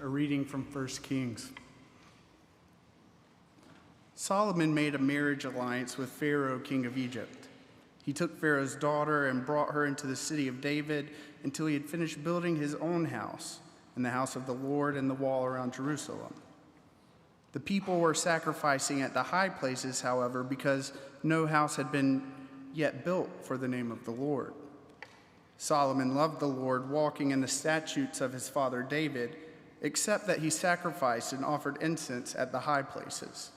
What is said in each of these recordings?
A reading from 1 Kings. Solomon made a marriage alliance with Pharaoh, king of Egypt. He took Pharaoh's daughter and brought her into the city of David until he had finished building his own house and the house of the Lord and the wall around Jerusalem. The people were sacrificing at the high places, however, because no house had been yet built for the name of the Lord. Solomon loved the Lord, walking in the statutes of his father David, except that he sacrificed and offered incense at the high places.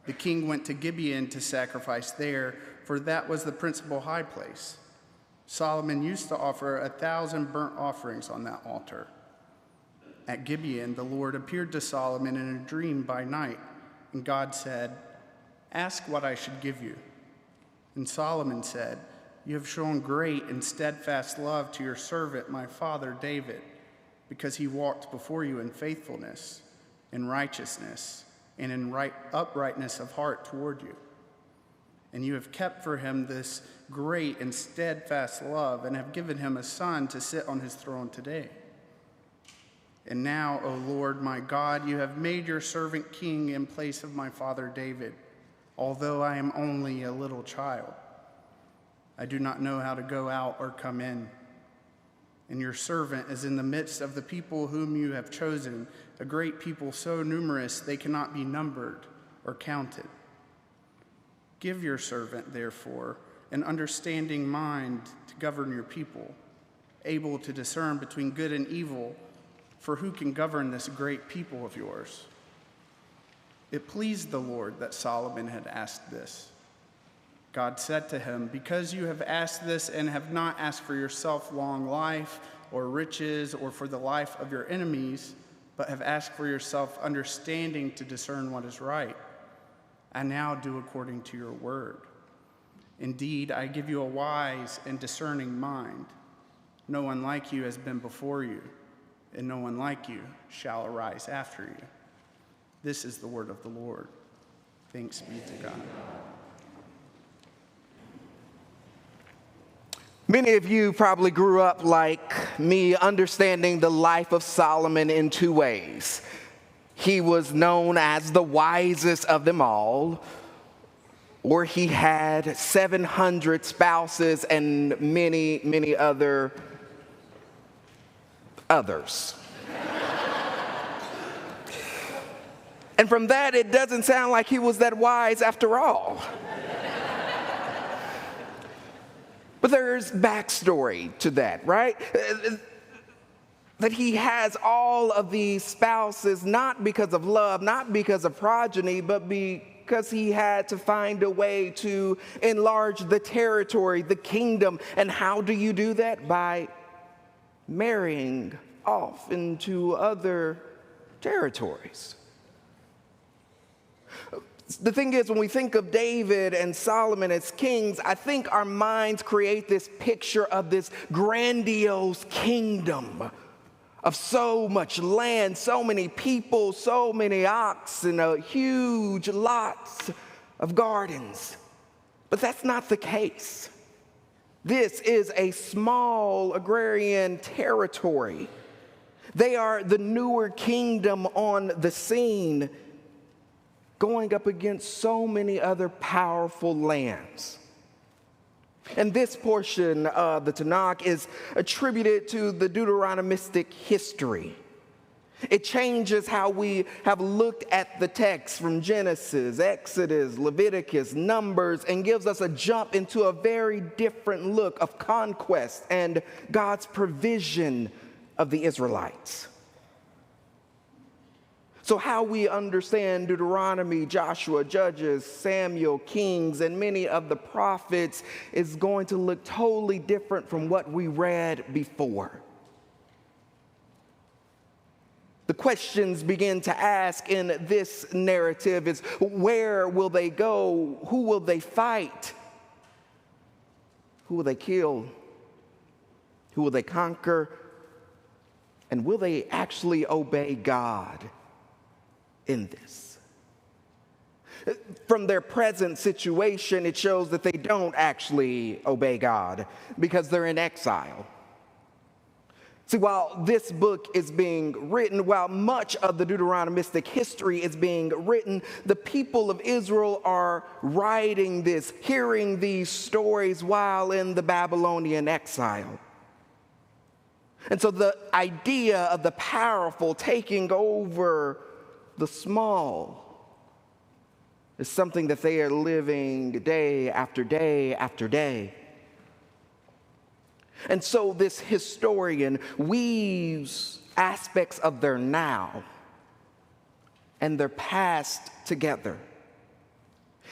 The king went to Gibeon to sacrifice there, for that was the principal high place. Solomon used to offer 1,000 burnt offerings on that altar. At Gibeon, the Lord appeared to Solomon in a dream by night, and God said, "Ask what I should give you." And Solomon said, "You have shown great and steadfast love to your servant, my father David, because he walked before you in faithfulness, in righteousness, and in uprightness of heart toward you. And you have kept for him this great and steadfast love, and have given him a son to sit on his throne today. And now, O Lord my God, you have made your servant king in place of my father David, although I am only a little child. I do not know how to go out or come in. And your servant is in the midst of the people whom you have chosen, a great people so numerous they cannot be numbered or counted. Give your servant, therefore, an understanding mind to govern your people, able to discern between good and evil, for who can govern this great people of yours?" It pleased the Lord that Solomon had asked this. God said to him, "Because you have asked this and have not asked for yourself long life or riches or for the life of your enemies, but have asked for yourself understanding to discern what is right, I now do according to your word. Indeed, I give you a wise and discerning mind. No one like you has been before you, and no one like you shall arise after you." This is the word of the Lord. Thanks be to God. Many of you probably grew up like me, understanding the life of Solomon in two ways. He was known as the wisest of them all, or he had 700 spouses and many, many others. And from that, it doesn't sound like he was that wise after all. But there's backstory to that, right? That he has all of these spouses, not because of love, not because of progeny, but because he had to find a way to enlarge the territory, the kingdom. And how do you do that? By marrying off into other territories. The thing is, when we think of David and Solomon as kings, I think our minds create this picture of this grandiose kingdom of so much land, so many people, so many oxen, a huge lots of gardens. But that's not the case. This is a small agrarian territory. They are the newer kingdom on the scene, going up against so many other powerful lands. And this portion of the Tanakh is attributed to the Deuteronomistic history. It changes how we have looked at the text from Genesis, Exodus, Leviticus, Numbers, and gives us a jump into a very different look of conquest and God's provision of the Israelites. So how we understand Deuteronomy, Joshua, Judges, Samuel, Kings, and many of the prophets is going to look totally different from what we read before. The questions begin to ask in this narrative is, where will they go? Who will they fight? Who will they kill? Who will they conquer? And will they actually obey God in this? From their present situation, it shows that they don't actually obey God because they're in exile. See, while this book is being written, while much of the Deuteronomistic history is being written, the people of Israel are writing this, hearing these stories while in the Babylonian exile. And so the idea of the powerful taking over the small is something that they are living day after day after day. And so this historian weaves aspects of their now and their past together.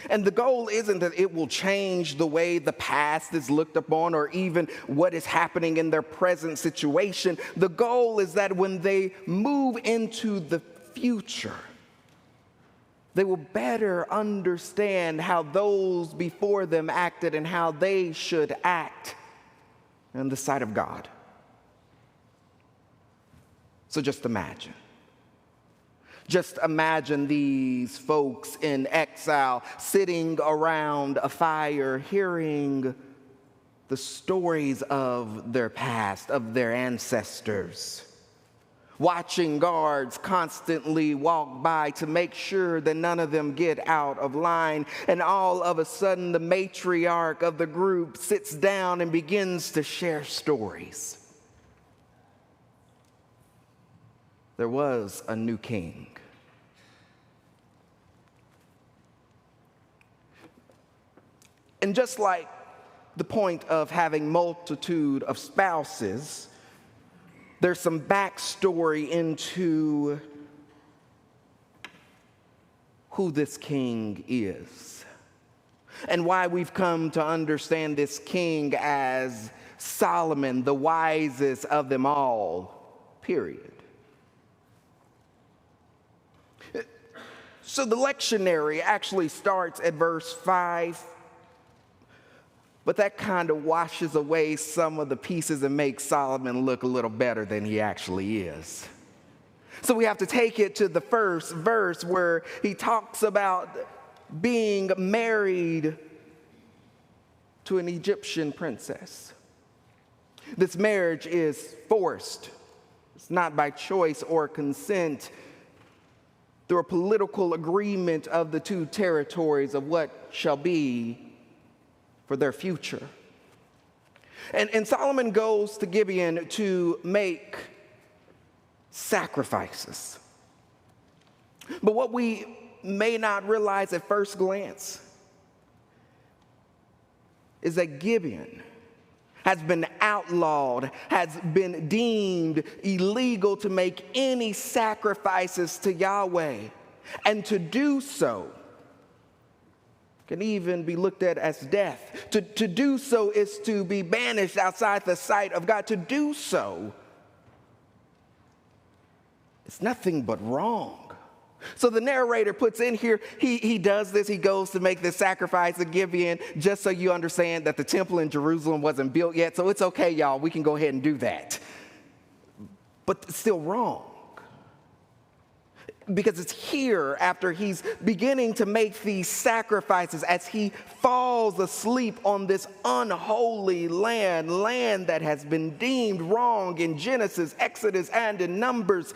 And the goal isn't that it will change the way the past is looked upon or even what is happening in their present situation. The goal is that when they move into the future, they will better understand how those before them acted and how they should act in the sight of God. So just imagine. Just imagine these folks in exile sitting around a fire, hearing the stories of their past, of their ancestors, watching guards constantly walk by to make sure that none of them get out of line. And all of a sudden, the matriarch of the group sits down and begins to share stories. There was a new king. And just like the point of having multitude of spouses, there's some backstory into who this king is and why we've come to understand this king as Solomon, the wisest of them all, period. So the lectionary actually starts at verse 5, but that kind of washes away some of the pieces and makes Solomon look a little better than he actually is. So we have to take it to the first verse where he talks about being married to an Egyptian princess. This marriage is forced. It's not by choice or consent, through a political agreement of the two territories of what shall be for their future. And Solomon goes to Gibeon to make sacrifices. But what we may not realize at first glance is that Gibeon has been outlawed, has been deemed illegal to make any sacrifices to Yahweh. And to do so can even be looked at as death. To do so is to be banished outside the sight of God. To do so is nothing but wrong. So the narrator puts in here, he does this, he goes to make this sacrifice of Gibeon, just so you understand that the temple in Jerusalem wasn't built yet. So it's okay, y'all, we can go ahead and do that. But it's still wrong. Because it's here, after he's beginning to make these sacrifices, as he falls asleep on this unholy land that has been deemed wrong in Genesis, Exodus, and in Numbers.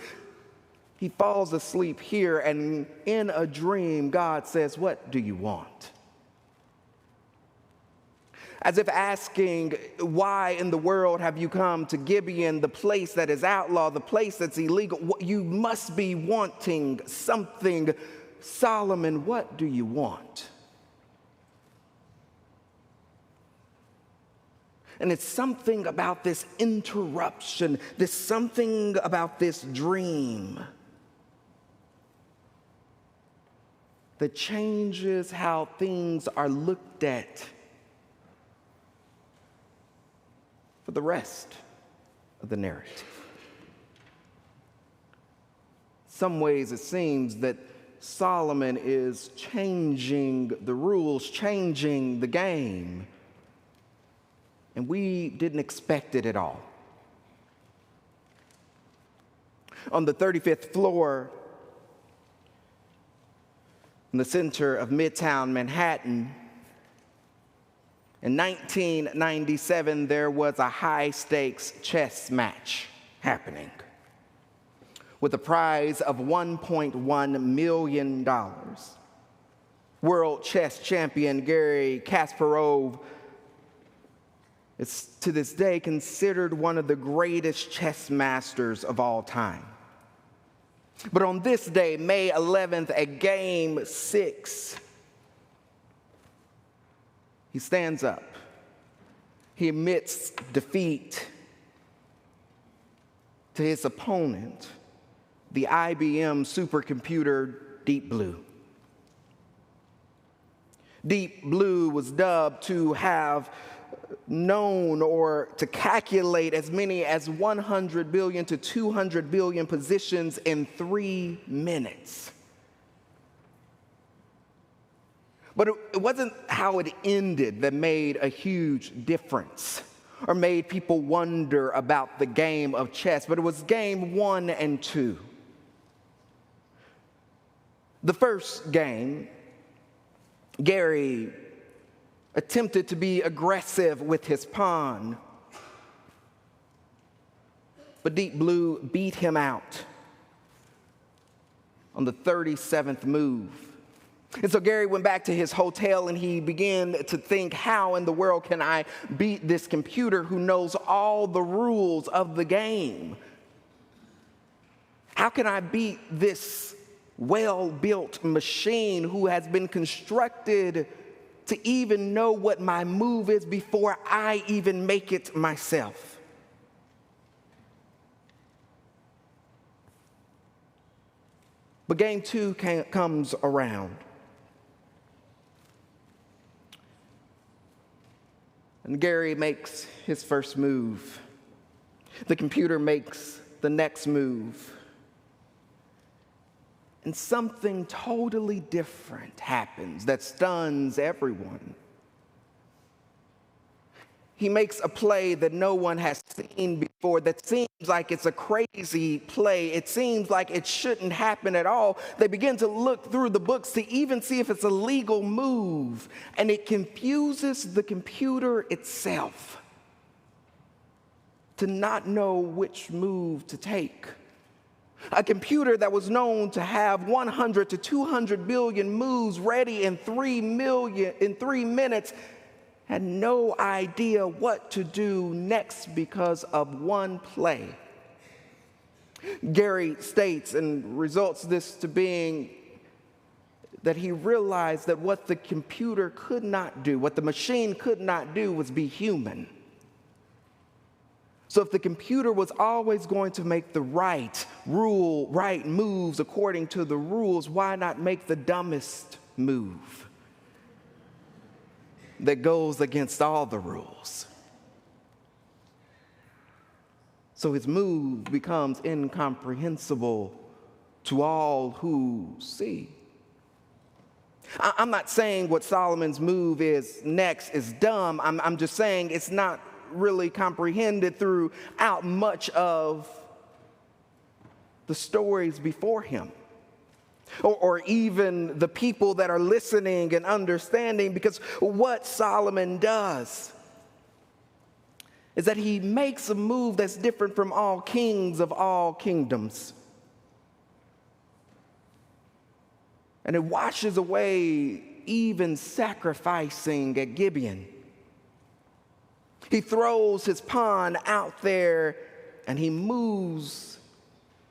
He falls asleep here, and in a dream, God says, "What do you want?" As if asking, why in the world have you come to Gibeon, the place that is outlawed, the place that's illegal? You must be wanting something. Solomon, what do you want? And it's something about this interruption, there's something about this dream that changes how things are looked at for the rest of the narrative. In some ways, it seems that Solomon is changing the rules, changing the game, and we didn't expect it at all. On the 35th floor, in the center of Midtown Manhattan, in 1997, there was a high-stakes chess match happening. With a prize of $1.1 million, world chess champion Garry Kasparov is to this day considered one of the greatest chess masters of all time. But on this day, May 11th, at Game 6, he stands up. He admits defeat to his opponent, the IBM supercomputer Deep Blue. Deep Blue was dubbed to have known or to calculate as many as 100 billion to 200 billion positions in 3 minutes. But it wasn't how it ended that made a huge difference or made people wonder about the game of chess, but it was game 1 and 2. The first game, Garry attempted to be aggressive with his pawn, but Deep Blue beat him out on the 37th move. And so Garry went back to his hotel and he began to think, how in the world can I beat this computer who knows all the rules of the game? How can I beat this well-built machine who has been constructed to even know what my move is before I even make it myself? But game 2 comes around. And Garry makes his first move. The computer makes the next move. And something totally different happens that stuns everyone. He makes a play that no one has seen before, that seems like it's a crazy play. It seems like it shouldn't happen at all. They begin to look through the books to even see if it's a legal move, and it confuses the computer itself to not know which move to take. A computer that was known to have 100 to 200 billion moves ready in 3 minutes had no idea what to do next because of one play. Garry states and results this to being that he realized that what the computer could not do, what the machine could not do, was be human. So if the computer was always going to make the right moves according to the rules, why not make the dumbest move that goes against all the rules? So his move becomes incomprehensible to all who see. I'm not saying what Solomon's move is next is dumb. I'm just saying it's not really comprehended throughout much of the stories before him, or even the people that are listening and understanding, because what Solomon does is that he makes a move that's different from all kings of all kingdoms. And it washes away even sacrificing at Gibeon. He throws his pawn out there and he moves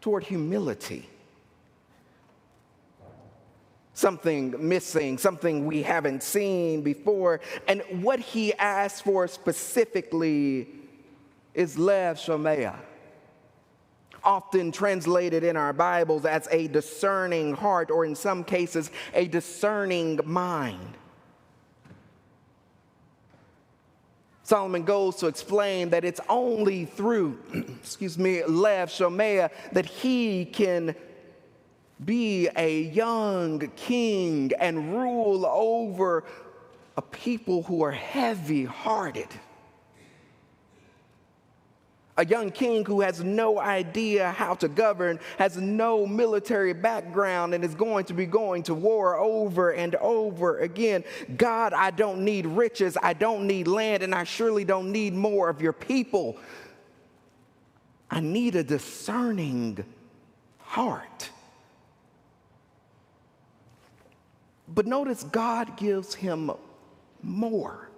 toward humility. Something missing, something we haven't seen before. And what he asks for specifically is Lev Shomea, often translated in our Bibles as a discerning heart, or in some cases, a discerning mind. Solomon goes to explain that it's only through, Lev Shomea, that he can be a young king and rule over a people who are heavy-hearted. A young king who has no idea how to govern, has no military background, and is going to be going to war over and over again. God, I don't need riches, I don't need land, and I surely don't need more of your people. I need a discerning heart. But notice God gives him more.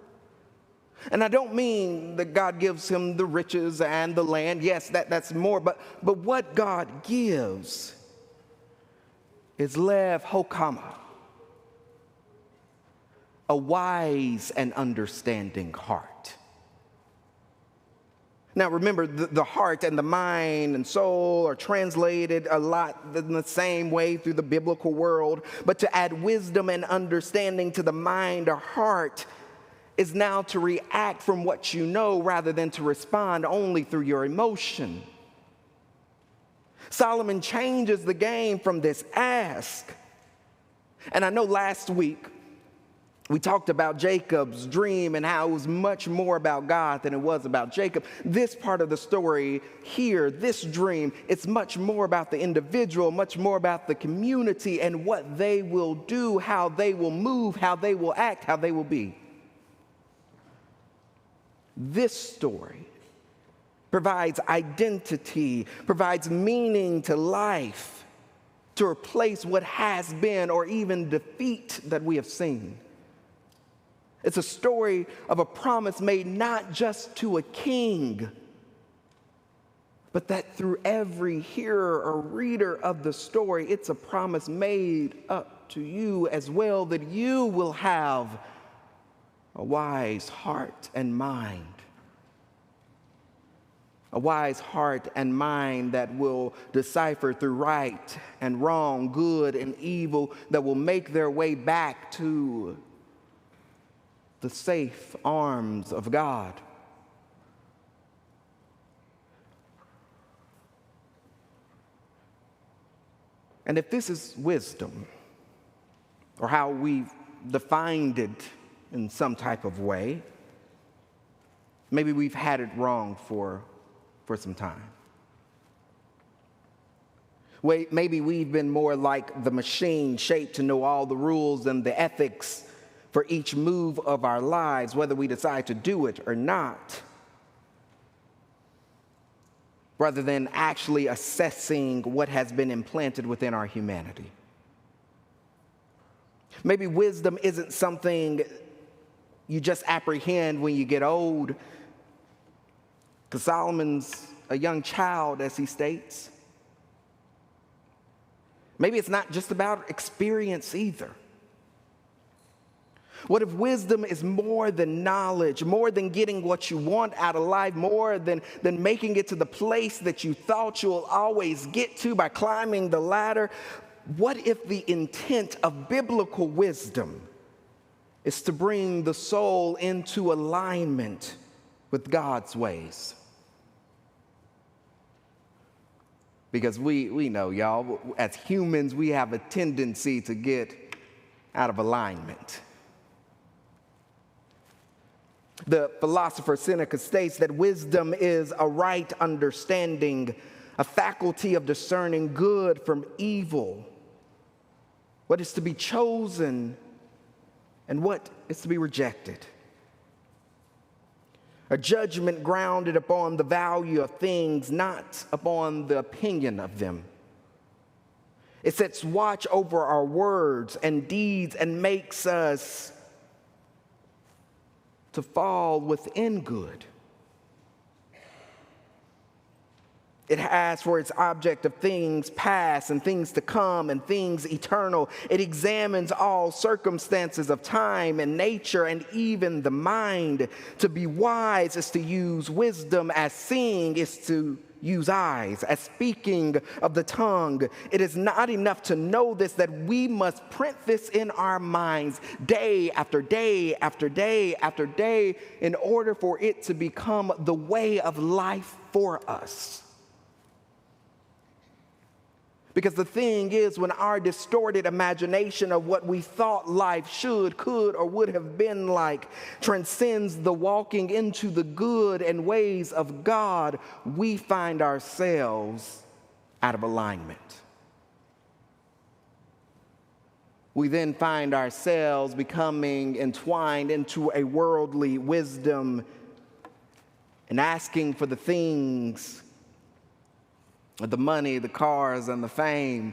And I don't mean that God gives him the riches and the land. Yes, that's more. But what God gives is lev hokama, a wise and understanding heart. Now remember, the heart and the mind and soul are translated a lot in the same way through the biblical world. But to add wisdom and understanding to the mind or heart is now to react from what you know rather than to respond only through your emotion. Solomon changes the game from this ask. And I know last week we talked about Jacob's dream and how it was much more about God than it was about Jacob. This part of the story here, this dream, it's much more about the individual, much more about the community and what they will do, how they will move, how they will act, how they will be. This story provides identity, provides meaning to life, to replace what has been or even defeat that we have seen. It's a story of a promise made not just to a king, but that through every hearer or reader of the story, it's a promise made up to you as well, that you will have a wise heart and mind. A wise heart and mind that will decipher through right and wrong, good and evil, that will make their way back to the safe arms of God. And if this is wisdom, or how we've defined it in some type of way, maybe we've had it wrong for some time. Maybe we've been more like the machine, shaped to know all the rules and the ethics for each move of our lives, whether we decide to do it or not, rather than actually assessing what has been implanted within our humanity. Maybe wisdom isn't something you just apprehend when you get old, because Solomon's a young child, as he states. Maybe it's not just about experience either. What if wisdom is more than knowledge, more than getting what you want out of life, more than making it to the place that you thought you'll always get to by climbing the ladder? What if the intent of biblical wisdom is to bring the soul into alignment with God's ways? Because we know, y'all, as humans, we have a tendency to get out of alignment. The philosopher Seneca states that wisdom is a right understanding, a faculty of discerning good from evil, what is to be chosen and what is to be rejected. A judgment grounded upon the value of things, not upon the opinion of them. It sets watch over our words and deeds and makes us to fall within good. It has for its object of things past and things to come and things eternal. It examines all circumstances of time and nature and even the mind. To be wise is to use wisdom, as seeing is to use eyes, as speaking of the tongue. It is not enough to know this, that we must print this in our minds day after day after day after day in order for it to become the way of life for us. Because the thing is, when our distorted imagination of what we thought life should, could, or would have been like transcends the walking into the good and ways of God, we find ourselves out of alignment. We then find ourselves becoming entwined into a worldly wisdom and asking for the things the money, the cars, and the fame.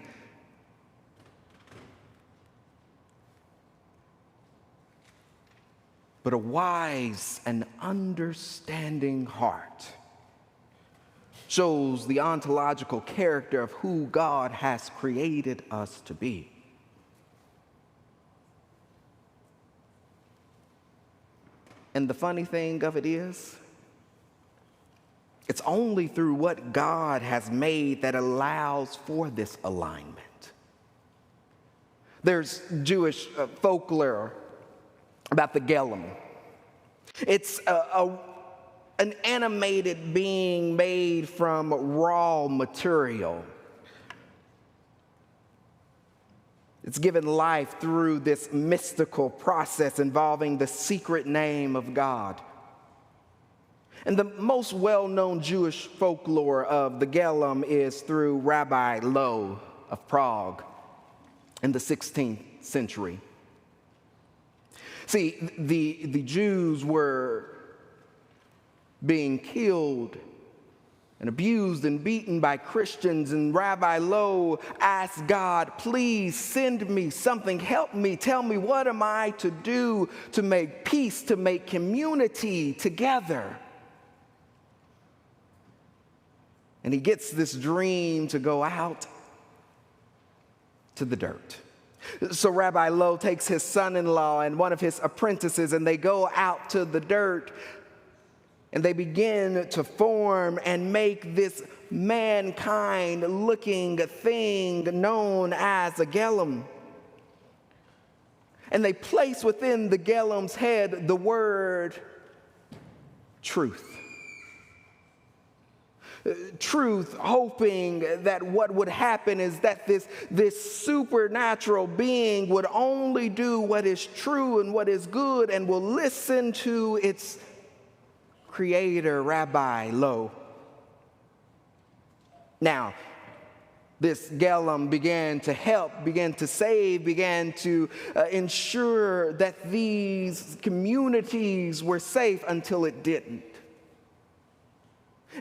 But a wise and understanding heart shows the ontological character of who God has created us to be. And the funny thing of it is, it's only through what God has made that allows for this alignment. There's Jewish folklore about the Gelim. It's an animated being made from raw material. It's given life through this mystical process involving the secret name of God. And the most well-known Jewish folklore of the Gelim is through Rabbi Loew of Prague in the 16th century. See, the Jews were being killed and abused and beaten by Christians, and Rabbi Loew asked God, please send me something, help me, tell me what am I to do to make peace, to make community together. And he gets this dream to go out to the dirt. So Rabbi Loew takes his son-in-law and one of his apprentices, and they go out to the dirt, and they begin to form and make this mankind-looking thing known as a Gelim. And they place within the Gelim's head the word truth. Truth, hoping that what would happen is that this supernatural being would only do what is true and what is good and will listen to its creator, Rabbi Loew. Now, this Gelim began to help, began to save, began to ensure that these communities were safe until it didn't.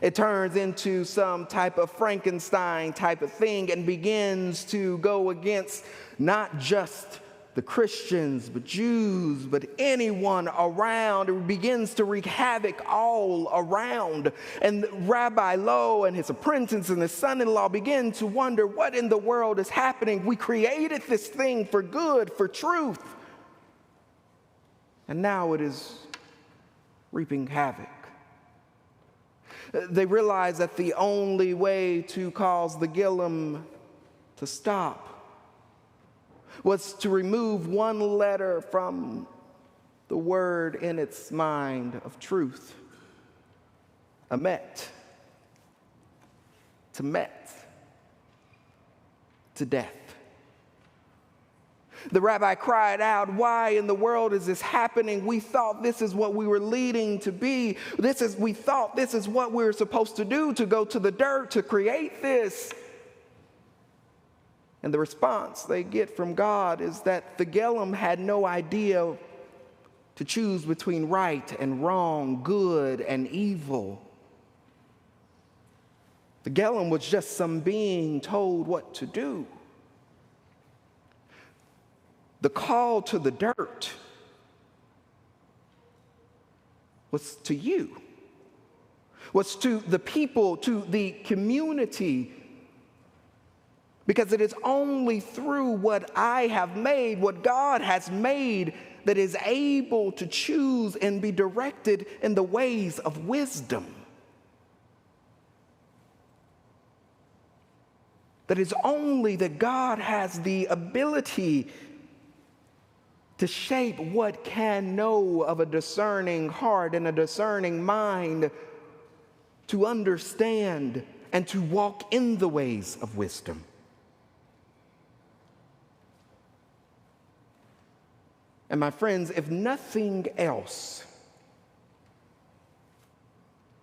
It turns into some type of Frankenstein type of thing and begins to go against not just the Christians, but Jews, but anyone around. It begins to wreak havoc all around. And Rabbi Loew and his apprentice and his son-in-law begin to wonder, what in the world is happening? We created this thing for good, for truth. And now it is reaping havoc. They realize that the only way to cause the Gelim to stop was to remove one letter from the word in its mind of truth. Amet. To met. To death. The rabbi cried out, why in the world is this happening? We thought this is what we were leading to be. We thought this is what we were supposed to do, to go to the dirt, to create this. And the response they get from God is that the Gelim had no idea to choose between right and wrong, good and evil. The Gelim was just some being told what to do. The call to the dirt was to you, was to the people, to the community, because it is only through what I have made, what God has made, that is able to choose and be directed in the ways of wisdom. That is only that God has the ability to shape what can know of a discerning heart and a discerning mind, to understand and to walk in the ways of wisdom. And my friends, if nothing else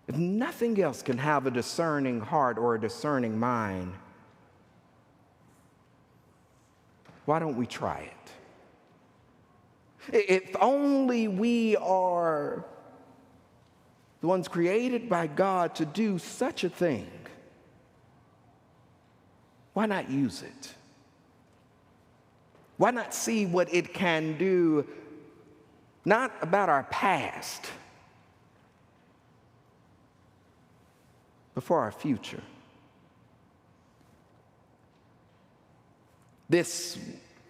can have a discerning heart or a discerning mind, why don't we try it? If only we are the ones created by God to do such a thing, why not use it? Why not see what it can do, not about our past, but for our future? This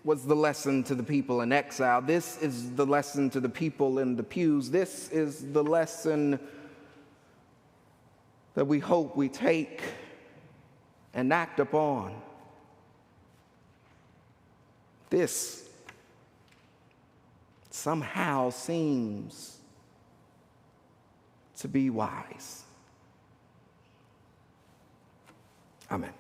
was the lesson to the people in exile. This is the lesson to the people in the pews. This is the lesson that we hope we take and act upon. This somehow seems to be wise. Amen.